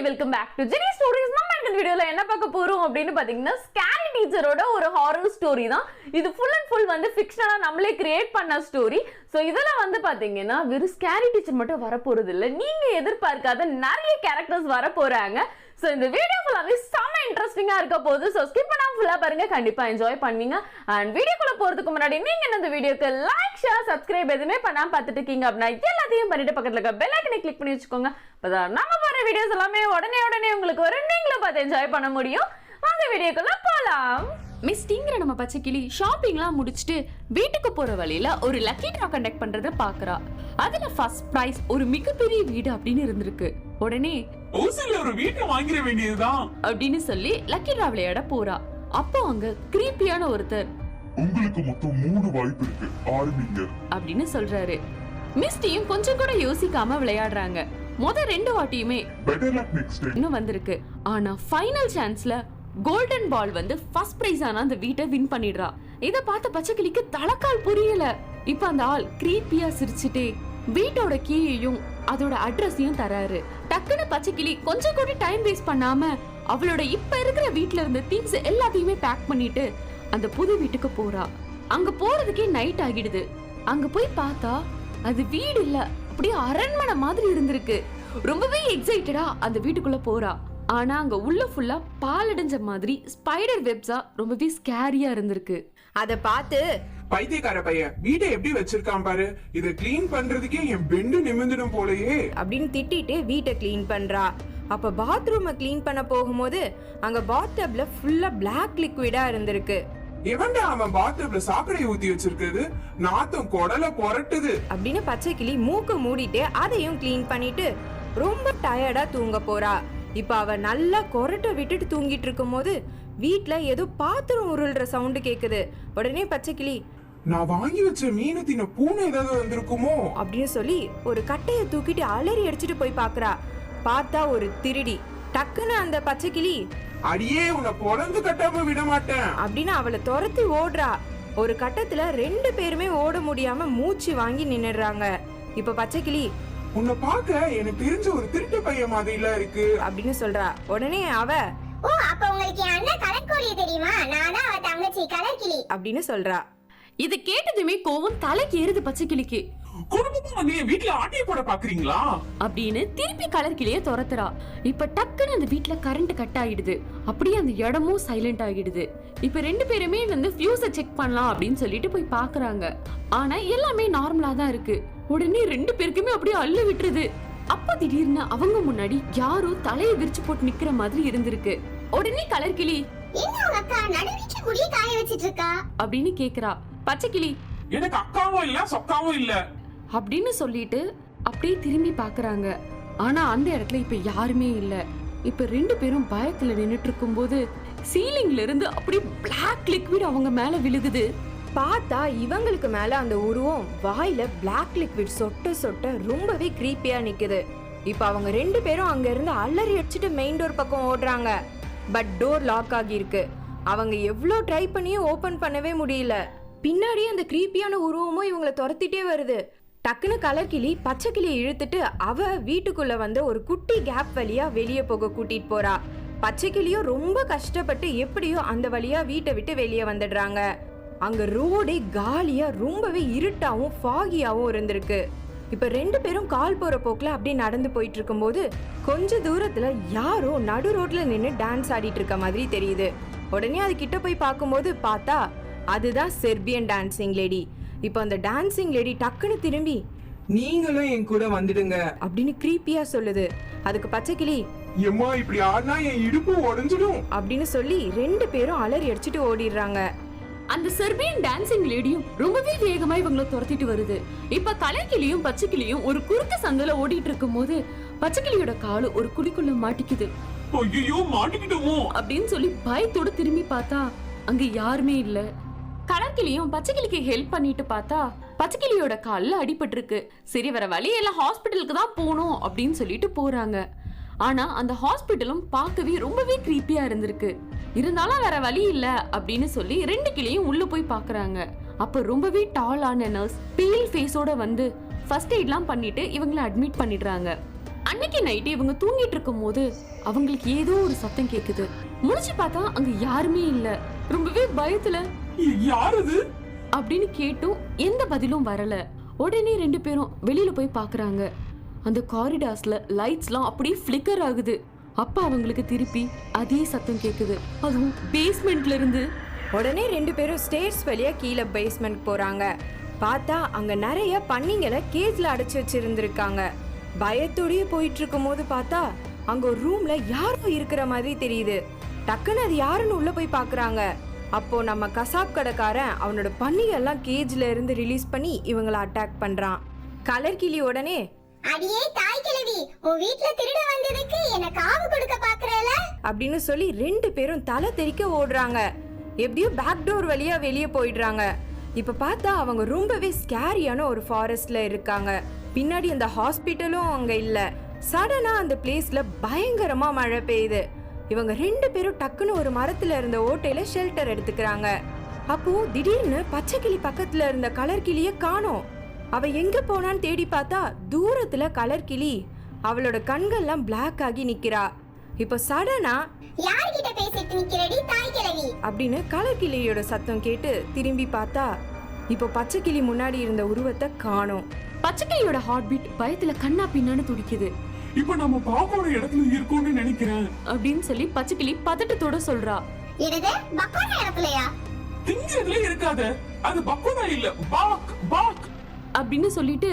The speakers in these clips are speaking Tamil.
Welcome back to Jeni stories. நம்ம இந்த வீடியோல என்ன பார்க்க போறோம் அப்படின்னு பாத்தீங்கன்னா ஸ்கேரி டீச்சரோட ஒரு ஹாரர் ஸ்டோரி தான். இது ஃபுல் அண்ட் ஃபுல் வந்து ஃபிக்ஷனலா நம்மளே கிரியேட் பண்ண ஸ்டோரி. சோ இதெல்லாம் வந்து பாத்தீங்கன்னா வெறும் ஸ்கேரி டீச்சர் மட்டும் வர போறது இல்ல, நீங்க எதிர்பார்க்காத நிறைய கேரக்டர்ஸ் வர போறாங்க. சோ இந்த வீடியோ ஃபுல்லாவே செம இன்ட்ரெஸ்டிங்கா இருக்க போகுது. சோ ஸ்கிப் பண்ணாம ஃபுல்லா பாருங்க, கண்டிப்பா என்ஜாய் பண்ணுவீங்க. அண்ட் வீடியோக்குள்ள போறதுக்கு முன்னாடி நீங்க இந்த வீடியோக்கு லைக், ஷேர், சப்ஸ்கிரைப் எதுவுமே பண்ணாம பார்த்துட்டு இருக்கீங்க அப்படின்னா எல்லாத்தையும் பண்ணிட்டு பக்கத்துல இருக்க பெல் ஐகானை கிளிக் பண்ணி வச்சுக்கோங்க. அப்பதான் நம்ம போற வீடியோஸ் எல்லாமே உடனே உங்களுக்கு வரும், நீங்களும் பார்த்து என்ஜாய் பண்ண முடியும். அந்த வீடியோக்குள்ள போலாம். மிஸ் டிங்கிற நம்ம பச்சை கிளி ஷாப்பிங்லாம் முடிச்சுட்டு வீட்டுக்கு போற வழியில ஒரு லக்கி டிரா கண்டக்ட் பண்றத பாக்குறா. அதுல ஃபர்ஸ்ட் பிரைஸ் ஒரு மிகப்பெரிய வீடு அப்படின்னு இருந்திருக்கு. உடனே ஓசில ஒரு வீட்டை வாங்கிட வேண்டியதுதான் அப்படின்னு சொல்லி லக்கி டிரா விளையாட போறா. அப்போ அங்க கிரீப்பியான ஒருத்தர், உங்களுக்கு மொத்தம் 3 வாய்ப்பு இருக்கு, ஆரம்பிங்க அப்படின்னு சொல்றாரு. மிஸ்டியும் கொஞ்சம் கூட யோசிக்காம விளையாடுறாங்க. முத 2 வாட்டியுமே பெட்டர் லக் நெக்ஸ்ட் டைம் இன்னும் வந்திருக்கு. ஆனா ஃபைனல் சான்ஸ்ல கோல்டன் பால் வந்து ஃபர்ஸ்ட் பிரைஸ் ஆன அந்த வீட்டை வின் பண்ணிடுறா. இத பார்த்த பச்சைக்கிளிக்கு தலக்கால் புரியல. இப்ப அந்த ஆள் கிரீப்பியா சிரிச்சுட்டே வீட்டோட கீயையும் அதோட அட்ரஸையும் தராரு. டக்குன்னு பச்சைக்கிளி கொஞ்சம் கூட டைம் வேஸ்ட் பண்ணாம அவளோட இப்ப இருக்கிற வீட்ல இருந்த திங்ஸ் எல்லாத்தையுமே பேக் பண்ணிட்டு அந்த புது வீட்டுக்கு போறா. அங்க போறதுக்கே நைட் ஆகிடுது. அங்க போய் பார்த்தா அது வீடு இல்ல, அப்படியே அரண்மனை மாதிரி இருந்திருக்கு. ரொம்பவே எக்ஸைட்டடா அந்த வீட்டுக்குள்ள போறா. ஆனா அங்க உள்ள ஃபுல்லா பாலடைஞ்ச மாதிரி ஸ்பைடர் வெப்ஸா ரொம்பவே ஸ்கேரியா இருந்திருக்கு. அத பார்த்து பைத்தியக்கார பையன் வீட்டை எப்படி வச்சிருக்கான் பாரு, இத கிளீன் பண்றதுக்கே என் பெண்டு நிமிர்ந்துடும் போலயே அப்படின்னு திட்டிட்டு வீட்டை கிளீன் பண்றா. அப்ப பாத்ரூமை கிளீன் பண்ண போகும்போது அங்க பாத்டப்ல ஃபுல்லா பிளாக் லிக்விடா இருந்திருக்கு. எவன்டா அவன் பாத்டப்ல சாக்கடை ஊத்தி வச்சிருக்கிறது, நாத்தம் குடல புரட்டுது அப்படின்னு பச்சை கிளி மூக்க மூடிட்டு அதையும் கிளீன் பண்ணிட்டு ரொம்ப டயர்டா தூங்க போறா. இப்ப அவ நல்லா கொரட்டை விட்டுட்டு தூங்கிட்டு இருக்கும் போது வீட்டுல ஏதோ பாத்திரம் உருள்ற சவுண்டு கேக்குது. உடனே பச்சை கிளி, நான் வாங்கி வச்ச மீனு தின பூனை ஏதாவது வந்திருக்குமோ அப்படின்னு சொல்லி ஒரு கட்டைய தூக்கிட்டு அலறி அடிச்சுட்டு போய் பாக்குறா. பார்த்தா ஒரு திருடி. டக்குன்னு அந்த பச்சை கிளி, அடியே உன்னை பொழந்து கட்டாம விட மாட்டேன் அப்படின்னு அவளை துரத்தி ஓடுறா. ஒரு கட்டத்துல 2 பேருமே ஓட முடியாம மூச்சு வாங்கி நின்னுடுறாங்க. இப்ப பச்சை கிளி, உன்னை பார்க்க எனக்கு தெரிஞ்ச ஒரு திருட்டு பையன் மாதிரில இருக்கு அப்படின்னு சொல்றா. உடனே அவ, ஓ அப்ப உங்களுக்கு என் அண்ணன் கலர்கோழி தெரியுமா, நான் தான் அவ தங்கச்சி கலர்கிளி அப்படின்னு சொல்றா. இது கேட்டதுமே கோவம் தலைக்கு ஏறுது பச்சைக்கிளிக்கு. குடும்பமா வந்து என் வீட்டுல ஆட்டிய போட பாக்குறீங்களா அப்படின்னு திருப்பி கலர்கிளிய துரத்துறா. இப்ப டக்குன்னு அந்த வீட்டுல கரண்ட் கட் ஆயிடுது. அப்படியே அந்த இடமும் சைலண்ட் ஆகிடுது. இப்ப 2 பேருமே வந்து ஃபியூஸை செக் பண்ணலாம் அப்படின்னு சொல்லிட்டு போய் பாக்குறாங்க. ஆனா எல்லாமே நார்மலா தான் இருக்கு. உடனே 2 பேருக்குமே அப்படியே அள்ளு விட்டுருது. அப்ப திடீர்னு அவங்க முன்னாடி யாரோ தலையை விரிச்சு போட்டு நிக்கிற மாதிரி இருந்திருக்கு. உடனே கலர்கிளி, என்ன உங்க அக்கா நடுவீட்ல முடிய காய வச்சிட்டு இருக்கா அப்படின்னு கேக்குறா. பச்சைக்கிளி எனக்கு அக்காவும் இல்ல சொக்காவும் இல்ல அப்படின்னு சொல்லிட்டு அப்படியே திரும்பி பாக்குறாங்க. ஆனா அந்த இடத்துல இப்ப யாருமே இல்ல. இப்ப 2 பேரும் பயத்துல நின்னுட்டு இருக்கும் போது சீலிங்ல இருந்து அப்படியே பிளாக் லிக்விட் அவங்க மேல விழுகுது. பார்த்தா இவங்களுக்கு மேல அந்த உருவம் வாயில பிளாக் லிக்விட் சொட்ட சொட்ட ரொம்பவே கிரீப்பியா நிக்குது. இப்ப அவங்க 2 பேரும் அங்க இருந்து அலறி அடிச்சுட்டு மெயின் டோர் பக்கம் ஓடுறாங்க. பட் டோர் லாக் ஆகி இருக்கு. அவங்க எவ்வளோ ட்ரை பண்ணியும் ஓபன் பண்ணவே முடியல. பின்னாடி அந்த கிரீப்பியான உருவமும் இவங்களை துரத்திட்டே வருது. டக்குன்னு கலர்கிளி பச்சை கிளியை இழுத்துட்டு அவ வீட்டுக்குள்ள வந்து ஒரு குட்டி கேப் வழியா வெளியே போக கூட்டிட்டு போறா. பச்சை கிளியும் ரொம்ப கஷ்டப்பட்டு எப்படியோ அந்த வழியா வீட்டை விட்டு வெளியே வந்துடுறாங்க. அங்க ரோடே காலியா ரொம்பவே இருட்டாவும் ஃபாகியாவும் இருந்திருக்கு. இப்ப 2 பேரும் கால் போற போக்குல அப்படியே நடந்து போயிட்டு இருக்கும்போது கொஞ்ச தூரத்துல யாரோ நடு ரோட்ல நின்னு டான்ஸ் ஆடிட்டு இருக்க மாதிரி தெரியுது. உடனே அது கிட்ட போய் பார்க்கும்போது பார்த்தா அதுதான் செர்பியன் டான்சிங் லேடி. இப்ப அந்த டான்சிங் லேடி டக்குன்னு திரும்பி, நீங்களும் என் கூட வந்துடுங்க அப்படின்னு கிரீப்பியா சொல்லுது. அதுக்கு பச்சை கிளி, எம்மா இப்படி ஆடினா என் இடுப்பு உடைஞ்சிடும் அப்படின்னு சொல்லி 2 பேரும் அலறி அடிச்சுட்டு ஓடிடுறாங்க. அந்த செர்பியன் டான்சிங் லேடியும் ரொம்பவே வேகமா இவங்களை துரத்திட்டு வருது. இப்ப கலர்கிளியும் பச்சைக்கிளியும் ஒரு குறுக்கு சந்தில ஓடிட்டு இருக்கும் போது பச்சைக்கிளியோட காலு ஒரு குழிக்குள்ள மாட்டிக்குது. ஐயோ மாட்டிக்கிட்டோமோ அப்படின்னு சொல்லி பயத்தோட திரும்பி பார்த்தா அங்க யாருமே இல்ல. கலர்கிளியும் பச்சைக்கிளிக்கு ஹெல்ப் பண்ணிட்டு பார்த்தா பச்சைக்கிளியோட கால்ல அடிபட்டு இருக்கு. சரி வர வழி எல்லாம் ஹாஸ்பிட்டலுக்கு தான் போகணும் அப்படின்னு சொல்லிட்டு போறாங்க. ஆனா அந்த ஹாஸ்பிட்டலும் பார்க்கவே ரொம்பவே கிரீப்பியா இருந்திருக்கு. இருந்தாலும் வேற வழி இல்ல அப்படின்னு சொல்லி 2 கிளியும் உள்ள போய் பாக்குறாங்க. அப்ப ரொம்பவே டாலான நர்ஸ் பீல் ஃபேஸோட வந்து ஃபர்ஸ்ட் எய்ட்லாம் பண்ணிட்டு இவங்களை அட்மிட் பண்ணிடுறாங்க. அன்னைக்கு நைட்டு இவங்க தூங்கிட்டு இருக்கும் போது அவங்களுக்கு ஏதோ ஒரு சத்தம் கேக்குது. முடிச்சு பார்த்தா அங்க யாருமே இல்ல. ரொம்பவே பயத்துல யார் அது அப்படின்னு கேட்டும் எந்த பதிலும் வரல. உடனே 2 பேரும் வெளியில போய் பாக்குறாங்க. அந்த காரிடார்ஸ்ல லைட்ஸ்லாம் அப்படியே ஃபிளிக்கர் ஆகுது. அப்ப அவங்களுக்கு திருப்பி அதே சத்தம் கேக்குது, அதுவும் பேஸ்மெண்ட்ல இருந்து. உடனே 2 பேரும் ஸ்டேர்ஸ் வழியா கீழே பேஸ்மெண்ட் போறாங்க. பார்த்தா அங்க நிறைய பன்னிங்களை கேஜ்ல அடைச்சு வச்சிருந்திருக்காங்க. பயத்தோடயே போயிட்டு இருக்கும் போது பார்த்தா அங்க ஒரு ரூம்ல யாரோ இருக்கிற மாதிரி தெரியுது. டக்குன்னு அது யாருன்னு உள்ள போய் பாக்குறாங்க. அப்போ நம்ம கசாப் கடைக்காரன் அவனோட பன்னிகள்லாம் கேஜ்ல இருந்து ரிலீஸ் பண்ணி இவங்களை அட்டாக் பண்றான். கலர் கிளி உடனே, அடியே தாய் கிழவி, உன் வீட்ல திருட வந்ததுக்கு என்ன காவு கொடுக்க பாக்குறல அப்படின்னு சொல்லி 2 பேரும் தலை தெறிக்க ஓடுறாங்க. எப்படியோ பேக் டோர் வழியா வெளியே போயிடுறாங்க. இப்ப பார்த்தா அவங்க ரொம்பவே ஸ்கேரியான ஒரு ஃபாரஸ்ட்ல இருக்காங்க. பின்னாடி அந்த ஹாஸ்பிட்டலும் அங்க இல்ல. சடனா அந்த பிளேஸ்ல பயங்கரமா மழை பெய்யுது. இவங்க 2 பேரும் டக்குன்னு ஒரு மரத்துல இருந்த ஓட்டையில ஷெல்டர் எடுத்துக்கிறாங்க. அப்போ திடீர்னு பச்சை கிளி பக்கத்துல இருந்த கலர் கிளிய காணோம். அவ எங்க போனான்னு தேடி பார்த்தா தூரத்துல கலர் கிளி அவளோட கண்கள்லாம் பிளாக் ஆகி நிக்கிறா. இப்போ சடனா யார்கிட்ட பேசிட்டு நிக்கிறடி தாய் கிழவி அப்படின்னு கலர் கிளியோட சத்தம் கேட்டு திரும்பி பார்த்தா இப்போ பச்சை கிளி முன்னாடி இருந்த உருவத்தை காணோம். பச்சைக்கிளியோட ஹார்ட் பீட் பயத்துல கண்ணா பின்னான்னு துடிக்குது. இப்ப நம்ம பாப்போட இடத்துல இருக்கோம்னு நினைக்கிறேன் அப்படின்னு சொல்லி பச்சைக்கிளி பதட்டத்தோட சொல்றா. என்னது பக்கோட இடத்துலயா? திங்கிறதுல இருக்காத, அது பக்கோடா இல்ல, பாக் பாக் அப்படின்னு சொல்லிட்டு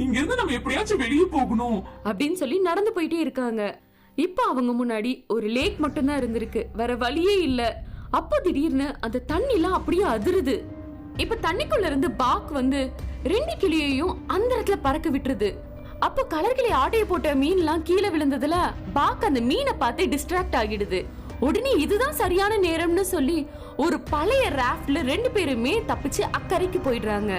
இங்க இருந்து நம்ம எப்படியாச்சும் வெளியே போகணும் அப்படின்னு சொல்லி நடந்து போயிட்டே இருக்காங்க. இப்ப அவங்க முன்னாடி ஒரு லேக் மட்டும்தான் இருந்திருக்கு, வேற வழியே இல்ல. அப்போ திடீர்னு அந்த தண்ணிலாம் அப்படியே அதிருது. இப்ப தண்ணிக்குள்ள இருந்து பாக் வந்து 2 கிளியையும் அந்த இடத்துல பறக்க விட்டுருது. அப்போ கலர் கிளி ஆட்டைய போட்ட மீன்லாம் கீழே விழுந்ததுல பாக் அந்த மீனை பார்த்து டிஸ்ட்ராக்ட் ஆகிடுது. உடனே இதுதான் சரியான நேரம்னு சொல்லி ஒரு பழைய ராஃப்ட்ல 2 பேருமே தப்பிச்சு அக்கறைக்கு போயிடுறாங்க.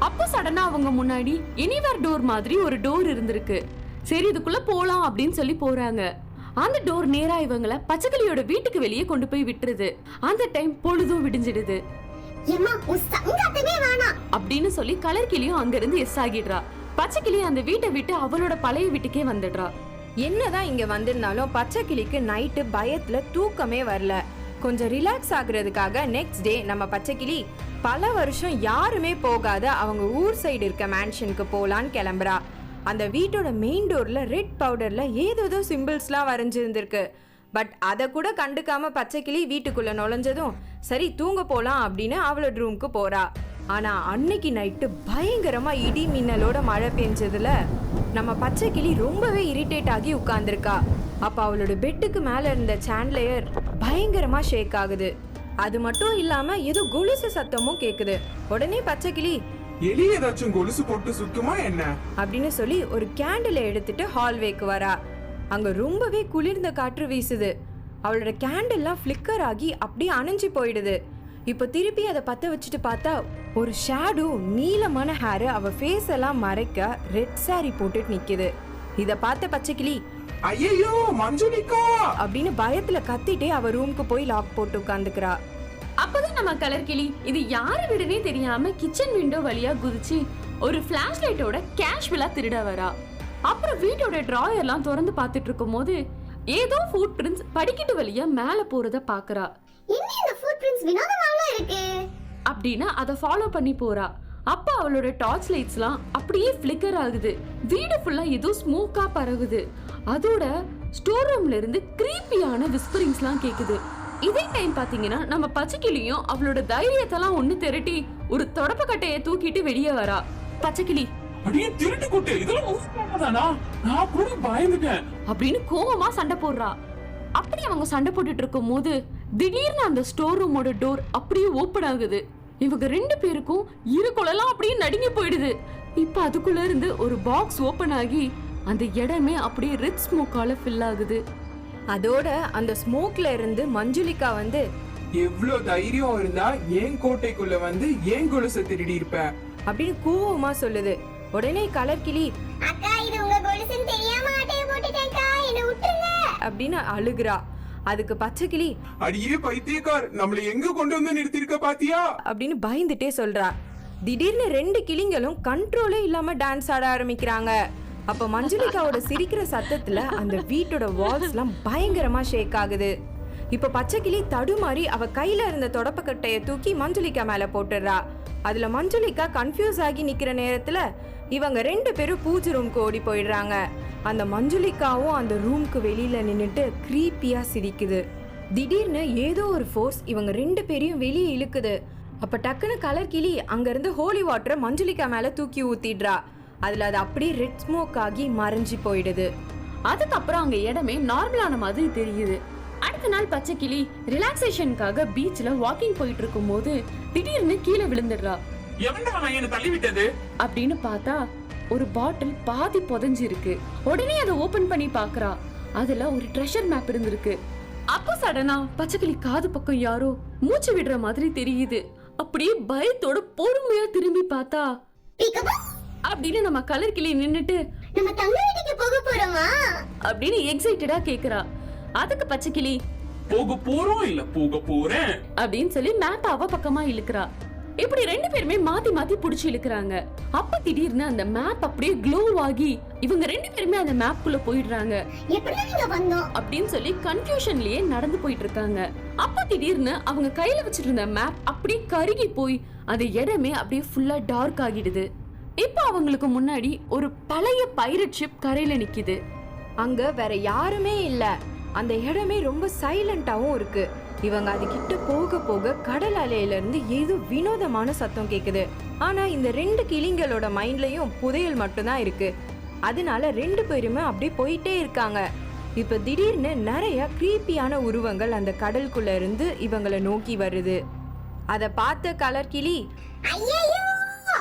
அப்போ சடனா அவங்க முன்னாடி எனிவேர் டோர் மாதிரி ஒரு டோர் இருந்திருக்கு. சரி இதுக்குள்ள போலாம் அப்படின்னு சொல்லி போறாங்க. அந்த டோர் நேரா இவங்கள பச்சைக்கிளியோட வீட்டுக்கு வெளியே கொண்டு போய் விட்டுருது. அந்த டைம் பொழுதும் விடிஞ்சிடுது. எம்மா உன் சங்கத்தமே வேணாம் அப்படின்னு சொல்லி கலர் கிளியும் அங்க இருந்து எஸ் ஆகிடுறா. பச்சைக்கிளி அந்த வீட்டை விட்டு அவளோட பழைய வீட்டுக்கே வந்துடுறா. என்னதான் இங்க வந்திருந்தாலும் பச்சை கிளிக்கு நைட்டு பயத்துல தூக்கமே வரல. கொஞ்சம் ரிலாக்ஸ் ஆகுறதுக்காக நெக்ஸ்ட் டே நம்ம பச்சை கிளி பல வருஷம் யாருமே போகாத அவங்க ஊர் சைடு இருக்க மேன்ஷனுக்கு போலான்னு கிளம்புறா. அந்த வீட்டோட மெயின் டோர்ல ரெட் பவுடர்ல ஏதோ சிம்பிள்ஸ்லாம் வரைஞ்சிருந்திருக்கு. பட் அதை கூட கண்டுக்காம பச்சை கிளி வீட்டுக்குள்ள நுழைஞ்சதும் சரி தூங்க போலாம் அப்படின்னு அவளோட ரூமுக்கு போறா. ஆனா அன்னைக்கு நைட்டு பயங்கரமா இடி மின்னலோட மழை பெஞ்சதுல நம்ம பச்சை கிளி ரொம்பவே இரிட்டேட் ஆகி உட்கார்ந்துருக்கா. அப்ப அவளோட பெட்டுக்கு மேல இருந்த சாண்ட்லேயர் பயங்கரமா ஷேக் ஆகுது. அது மட்டும் இல்லாம ஏதோ கொலுசு சத்தமும் கேக்குது. உடனே பச்சை கிளி எலி ஏதாச்சும் கொலுசு போட்டு சுத்துமா என்ன அப்படின்னு சொல்லி ஒரு கேண்டிலை எடுத்துட்டு ஹால்வேக்கு வரா. அங்க ரொம்பவே குளிர்ந்த காற்று வீசுது. அவளோட கேண்டில்லாம் ஃபிளிக்கர் ஆகி அப்படியே அணைஞ்சு போயிடுது. இப்போ திருப்பி அதை பத்த வச்சுட்டு பார்த்தா ஒரு ஷேடோ நீளமான ஹேர் அவ ஃபேஸ் எல்லாம் மறைக்க ரெட் சாரி போட்டுட்டு நிக்குது. இத பார்த்த பச்சைக்கிளி ஐயோ மஞ்சுளிக்கா அப்படின்னு பயத்துல கத்திட்டே அவ ரூமுக்கு போய் லாக் போட்டு உட்கார்ந்துக்கிறா. அப்பதான் நம்ம கலர் கிளி இது யாரு வீடுனே தெரியாம கிச்சன் விண்டோ வழியா குதிச்சு ஒரு பிளாஷ் லைட்டோட கேஷுவலா திருட வரா. அப்புறம் வீட்டோட டிராயர்லாம் திறந்து பார்த்துட்டு இருக்கும் போது ஏதோ ஃபுட் பிரிண்ட்ஸ் படிக்கட்டு வழியா மேல போறத பாக்குறா. என்ன இந்த ஃபுட் பிரிண்ட்ஸ் வினோதமால இருக்கு அப்படின்னு அதை ஃபாலோ பண்ணி போறா. அப்ப அவளோட டார்ச் லைட்ஸ்லாம் அப்படியே ஃபிளிக்கர் ஆகுது. வீடு ஃபுல்லா ஏதோ ஸ்மோக்கா பரவுது. அதோட ஸ்டோர் ரூம்ல இருந்து கிரீப்பியான விஸ்பரிங்ஸ்லாம் கேக்குது. இதே டைம் பாத்தீங்கன்னா நம்ம பச்சைக்கிளியும் அவளோட தைரியத்தெல்லாம் ஒண்ணு திரட்டி ஒரு தொடப்ப கட்டையை தூக்கிட்டு வெளியே வரா. பச்சைக்கிளி அப்படியே திருட்டு கூட்டு இதெல்லாம் ஊசுதானா நான் கூட பயந்துட்டேன் அப்படின்னு கோவமா சண்டை போடுறா. அப்படி அவங்க சண்டை போட்டுட்டு இருக்கும் போது திடீர்னு அந்த ஸ்டோர் ரூமோட டோர் அப்படியே ஓபன் ஆகுது. இவங்க 2 பேருக்கும் இருகுலெல்லாம் அப்படியே நடுங்கி போயிடுது. இப்ப அதுக்குள்ள இருந்து ஒரு பாக்ஸ் ஓபன் ஆகி அந்த இடமே அப்படியே ரெட் ஸ்மோக்கால ஃபில் ஆகுது. அதோட அந்த ஸ்மோக்ல இருந்து மஞ்சுளிகா வந்து எவ்வளவு தைரியம் இருந்தா ஏன் கோட்டைக்குள்ள வந்து ஏன் கொலுசை திருடி இருப்ப அப்படின்னு கோவமா சொல்லுது. உடனே கலர் கிளி அக்கா இது உங்க கொலுசுன்னு தெரியாம ஆட்டைய போட்டுட்டேன்க்கா என்ன விட்டுருங்க அப்படின்னு அழுகுறா. அதுக்கு பச்சைக்கிளி அடியே பைத்தியக்கார் நம்மள எங்க கொண்டு வந்து நிறுத்திருக்க பாத்தியா அப்படின்னு பயந்துட்டே சொல்றா. திடீர்னு 2 கிளிங்களும் கண்ட்ரோலே இல்லாம டான்ஸ் ஆட ஆரம்பிக்கிறாங்க. அப்ப மஞ்சுளிகாவோட சிரிக்கிற சத்தத்துல அந்த வீட்டோட வால்ஸ் எல்லாம் பயங்கரமா ஷேக் ஆகுது. இப்ப பச்சைக்கிளி தடுமாறி அவ கையில இருந்த தொடப்பக்கட்டைய தூக்கி மஞ்சுளிகா மேல போட்டுடுறா. அதுல மஞ்சுளிகா கன்ஃபியூஸ் ஆகி நிக்கிற நேரத்துல இவங்க 2 பேரும் பூஜை ரூம்க்கு ஓடி போயிடுறாங்க. அந்த மஞ்சுளிகாவும் அந்த ரூம்க்கு வெளியில நின்னுட்டு கிரீப்பியா சிரிக்குது. திடீர்னு ஏதோ ஒரு ஃபோர்ஸ் இவங்க 2 பேரையும் வெளியே இழுக்குது. அப்ப டக்குன்னு கலர் கிளி அங்க இருந்து ஹோலி வாட்டரை மஞ்சுளிகா மேல தூக்கி ஊத்திடுறா. அதுல அது அப்படியே ரெட் ஸ்மோக் ஆகி மறைஞ்சு போயிடுது. அதுக்கப்புறம் அங்க இடமே நார்மலான மாதிரி தெரியுது. அடுத்த நாள் பச்சைக்கிளி ரிலாக்ஸேஷனுக்காக பீச்ல வாக்கிங் போயிட்டு இருக்கும் போது திடீர்னு கீழே விழுந்துடுறா. எவன்டா என்ன தள்ளி விட்டது அப்படின்னு பார்த்தா ஒரு பாட்டில் பாதி புதைஞ்சு இருக்கு. உடனே அதை ஓபன் பண்ணி பாக்குறா. அதுல ஒரு ட்ரெஷர் மேப் இருந்திருக்கு. அப்ப சடனா பச்சைக்கிளி காது பக்கம் யாரோ மூச்சு விடுற மாதிரி தெரியுது. அப்படியே பயத்தோட பொறுமையா திரும்பி பார்த்தா அப்படின்னு நம்ம கலர் கிளி நின்னுட்டு நம்ம தங்க வீட்டுக்கு போக போறோமா அப்படின்னு எக்ஸைட்டடா கேக்குறா. அதுக்கு பச்சைக்கிளி போக போறோம் இல்ல போக போறேன் அப்படின்னு சொல்லி மேப் அவ பக்கமா இழுக்கிறா. இப்படி 2 பேருமே மாத்தி மாத்தி புடிச்சு இழுக்கிறாங்க. அப்ப திடீர்னு அந்த மேப் அப்படியே க்ளோ ஆகி இவங்க 2 பேருமே அந்த மேப்குள்ள போயிடுறாங்க. எப்படி நீங்க வந்தோம் அப்படின்னு சொல்லி கன்ஃபியூஷன்லயே நடந்து போயிட்டு இருக்காங்க. அப்ப திடீர்னு அவங்க கையில வச்சிட்டு இருந்த மேப் அப்படியே கருகி போய் அது இடமே அப்படியே ஃபுல்லா டார்க் ஆகிடுது. இப்ப அவங்களுக்கு முன்னாடி ஒரு பழைய பைரட் ஷிப் கரையில நிக்குது. அங்க வேற யாருமே இல்ல. அந்த இடமே ரொம்ப சைலண்டாவும் இருக்கு. இவங்க அது கிட்ட போக போக கடல் அலையில இருந்து ஏதோ வினோதமான சத்தம் கேக்குது. ஆனா இந்த 2 கிளிங்களோட மைண்ட்லயும் புதையல் மட்டும்தான் இருக்கு. அதனால 2 பேருமே அப்படியே போயிட்டே இருக்காங்க. இப்ப திடீர்னு நிறைய கிரீப்பியான உருவங்கள் அந்த கடலுக்குள்ள இருந்து இவங்களை நோக்கி வருது. அத பார்த்த கலர் கிளி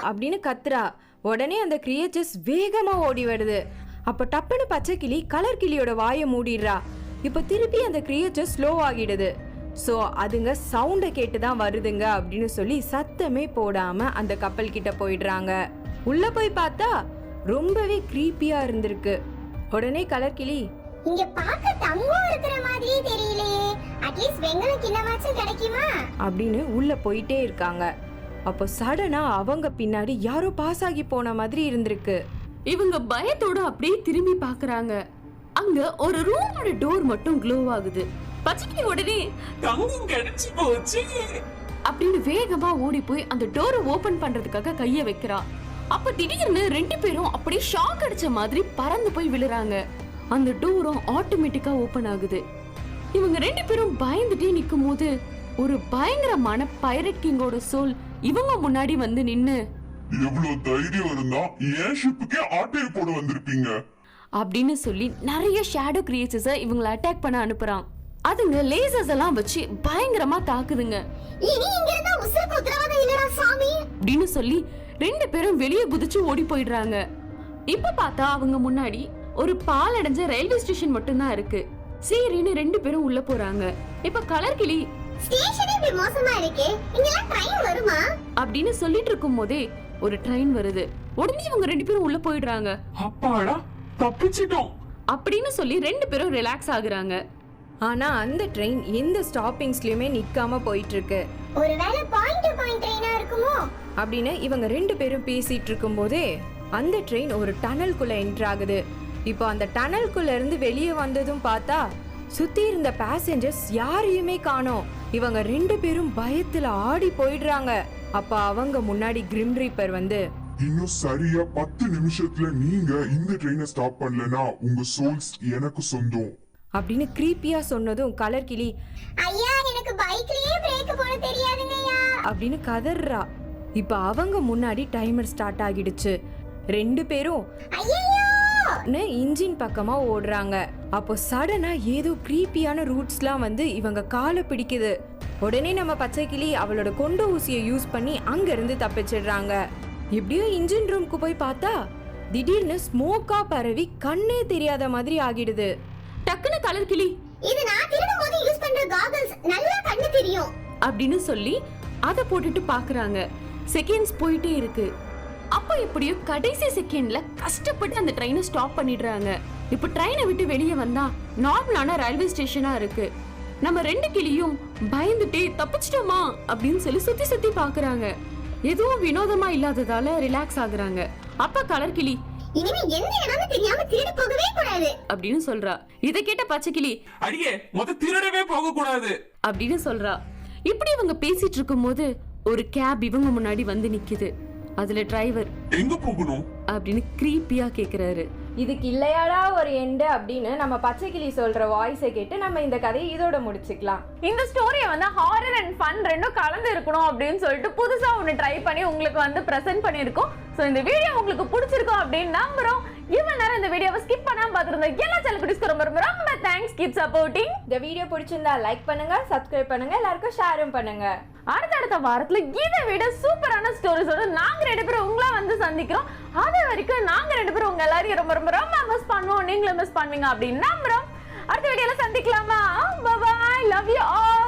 அப்படின்னு கத்துறா. உடனே அந்த கிரியேச்சர்ஸ் வேகமா ஓடி வருது. அப்ப டப்புன்னு பச்சை கிளி கலர் கிளியோட வாயை மூடிடுறா. இப்ப திருப்பி அந்த கிரியேச்சர் ஸ்லோ ஆகிடுது. ஸோ அதுங்க சவுண்டை கேட்டு தான் வருதுங்க அப்படின்னு சொல்லி சத்தமே போடாம அந்த கப்பல் கிட்ட போயிடுறாங்க. உள்ள போய் பார்த்தா ரொம்பவே கிரீப்பியா இருந்திருக்கு. உடனே கலர் கிளி இங்க பார்க்க தங்கம் இருக்கிற மாதிரியே தெரியலையே, அட்லீஸ்ட் வெங்கல கிண்ணமாச்சும் கிடைக்குமா அப்படின்னு உள்ள போயிட்டே இருக்காங்க. அப்போ சடனா அவங்க பின்னாடி யாரோ பாஸ் ஆகி போன மாதிரி இருந்திருக்கு. இவங்க பயத்தோட அப்படியே திரும்பி பாக்குறாங்க. அங்க ஒரு ரூமோட டோர் மட்டும் க்ளோ ஆகுது. பச்சைக்கிளி உடனே தங்கம் கிடைச்சு போச்சு அப்படின்னு வேகமா ஓடி போய் அந்த டோரை ஓபன் பண்றதுக்காக கைய வைக்கிறா. அப்ப திடீர்னு 2 பேரும் அப்படியே ஷாக் அடிச்ச மாதிரி பறந்து போய் விழுறாங்க. அந்த டோரும் ஆட்டோமேட்டிக்கா ஓபன் ஆகுது. இவங்க 2 பேரும் பயந்துட்டே நிக்கும் போது ஒரு பயங்கரமான பைரட் கிங்கோட சோல் இவங்க முன்னாடி வந்து நின்னு எவ்வளவு தைரியம் இருந்தா ஏன் ஷிப்புக்கே ஆட்டையை போட வந்திருப்பீங்க அப்படின்னு சொல்லி நிறைய ஷேடோ கிரியேச்சர்ஸ இவங்களை அட்டாக் பண்ண அனுப்புறான். அதுங்க லேசர்ஸ் எல்லாம் வச்சு பயங்கரமா தாக்குதுங்க. இனி இங்க இருந்தா உசுருக்கு உத்தரவாதம் இல்லடா சாமி அப்படின்னு சொல்லி 2 பேரும் வெளியே குதிச்சு ஓடி போயிடுறாங்க. இப்ப பார்த்தா அவங்க முன்னாடி ஒரு பால் அடைஞ்ச ரயில்வே ஸ்டேஷன் மட்டும் தான் இருக்கு. சரின்னு 2 பேரும் உள்ள போறாங்க. இப்ப கலர் கிளி ஸ்டேஷன் இப்படி மோசமா இருக்கு, இங்கலாம் ட்ரெயின் வருமா அப்படின்னு சொல்லிட்டு இருக்கும் போதே ஒரு ட்ரெயின் வருது. உடனே இவங்க 2 பேரும் உள்ள போயிடுறாங்க. அப்பாடா தப்பிச்சிட்டோம் அப்படின்னு சொல்லி 2 பேரும் ரிலாக்ஸ் ஆகுறாங்க. ஆனா அந்த ட்ரெயின் எந்த ஸ்டாப்பிங்ஸ்லயுமே நிக்காம போயிட்டு இருக்கு. ஒருவேளை பாயிண்ட் டு பாயிண்ட் ட்ரெயினா இருக்குமோ அப்படின்னு இவங்க 2 பேரும் பேசிட்டு இருக்கும் போதே அந்த ட்ரெயின் ஒரு டனல்குள்ள என்டர் ஆகுது. இப்போ அந்த டனல்குள்ள இருந்து வெளியே வந்ததும் பார்த்தா சுத்தி இருந்த பேசஞ்சர்ஸ் யாரையுமே காணோம். இவங்க 2 பேரும் பயத்துல ஆடி போயிடுறாங்க. அப்ப அவங்க முன்னாடி கிரிம் ரீப்பர் வந்து இன்னும் சரியா 10 நிமிஷத்துல நீங்க இந்த ட்ரெயினை ஸ்டாப் பண்ணலனா உங்க சோல்ஸ் எனக்கு சொந்தம் அப்படின்னு கிரீப்பியா சொன்னதும் கலர் கிளி ஐயா எனக்கு பைக்லயே பிரேக் போட தெரியாதுங்கய்யா அப்படின்னு கதறா. இப்ப அவங்க முன்னாடி டைமர் ஸ்டார்ட் ஆகிடுச்சு. 2 பேரும் ஐயோ இன்ஜின் பக்கமா ஓடுறாங்க. அப்போ சடனா ஏதோ கிரீப்பியான ரூட்ஸ்லாம் வந்து இவங்க காலை பிடிக்குது. உடனே நம்ம பச்சை கிளி அவளோட கொண்ட ஊசியை யூஸ் பண்ணி அங்க இருந்து தப்பிச்சிடுறாங்க. இப்படியோ இன்ஜின் ரூம்க்கு போய் பார்த்தா திடீர்னு ஸ்மோக்கா பரவி கண்ணே தெரியாத மாதிரி ஆகிடுது. டக்குன்னு கலர் கிளி இது நான் திருடும்போது யூஸ் பண்ற காகல்ஸ், நல்லா கண்ணு தெரியும் அப்படின்னு சொல்லி அதை போட்டுட்டு பாக்குறாங்க. செகண்ட்ஸ் போயிட்டே இருக்கு. அப்ப எப்படியோ கடைசி செகண்ட்ல கஷ்டப்பட்டு அந்த ட்ரெயினை ஸ்டாப் பண்ணிடுறாங்க. இப்ப ட்ரெயினை விட்டு வெளியே வந்தா நார்மலான ரயில்வே ஸ்டேஷனா இருக்கு. நம்ம 2 கிளியும் பயந்துட்டே தப்பிச்சிட்டோமா அப்படின்னு சொல்லி சுத்தி சுத்தி பாக்குறாங்க. எதுவும் வினோதமா இல்லாததால ரிலாக்ஸ் ஆகுறாங்க. அப்ப கலர் கிளி இனிமே எந்த இடம்னு தெரியாம திருடி போகவே கூடாது அப்படின்னு சொல்றா. இதை கேட்ட பச்சைக்கிளி அடியே திருடவே போக கூடாது அப்படின்னு சொல்றா. இப்படி இவங்க பேசிட்டு இருக்கும்போது ஒரு கேப் இவங்க முன்னாடி வந்து நிக்குது. அதுல டிரைவர் எங்க போகணும் அப்படின்னு கிரீப்பியா கேக்குறாரு. இதுக்கு இல்லையாடா ஒரு எண்டு அப்படின்னு நம்ம பச்சைக்கிளி சொல்ற வாய்ஸை கேட்டு நம்ம இந்த கதையை இதோட முடிச்சுக்கலாம். இந்த ஸ்டோரியை வந்து ஹாரர் அண்ட் ஃபன் ரெண்டும் கலந்து இருக்கணும் அப்படின்னு சொல்லிட்டு புதுசா ஒன்னு ட்ரை பண்ணி உங்களுக்கு வந்து பிரசன்ட் பண்ணியிருக்கோம். ஸோ இந்த வீடியோ உங்களுக்கு பிடிச்சிருக்கும் அப்படின்னு நம்புறோம். இவ்வளவு நேரம் இந்த வீடியோவை ஸ்கிப் பண்ணாம பார்த்துருந்த எல்லா செலிபிரிட்டிஸ்க்கு ரொம்ப ரொம்ப ரொம்ப தேங்க்ஸ். Keep supporting. இந்த வீடியோ பிடிச்சிருந்தா லைக் பண்ணுங்க, சப்ஸ்கிரைப் பண்ணுங்க, எல்லாருக்கும் ஷேரும் பண்ணுங்க. அடுத்த வாரத்துல இதை விட சூப்பரான ஸ்டோரிஸோட நாங்க 2 பேரும் உங்களை வந்து சந்திக்கிறோம். அது வரைக்கும் நாங்க 2 பேரும் உங்க எல்லாரையும் ரொம்ப ரொம்ப ரொம்ப மிஸ் பண்ணுவோம். நீங்களும் மிஸ் பண்ணுவீங்க அப்படின்னு நம்புறோம். அடுத்த வீடியோல சந்திக்கலாமா? Bye bye. Love you all.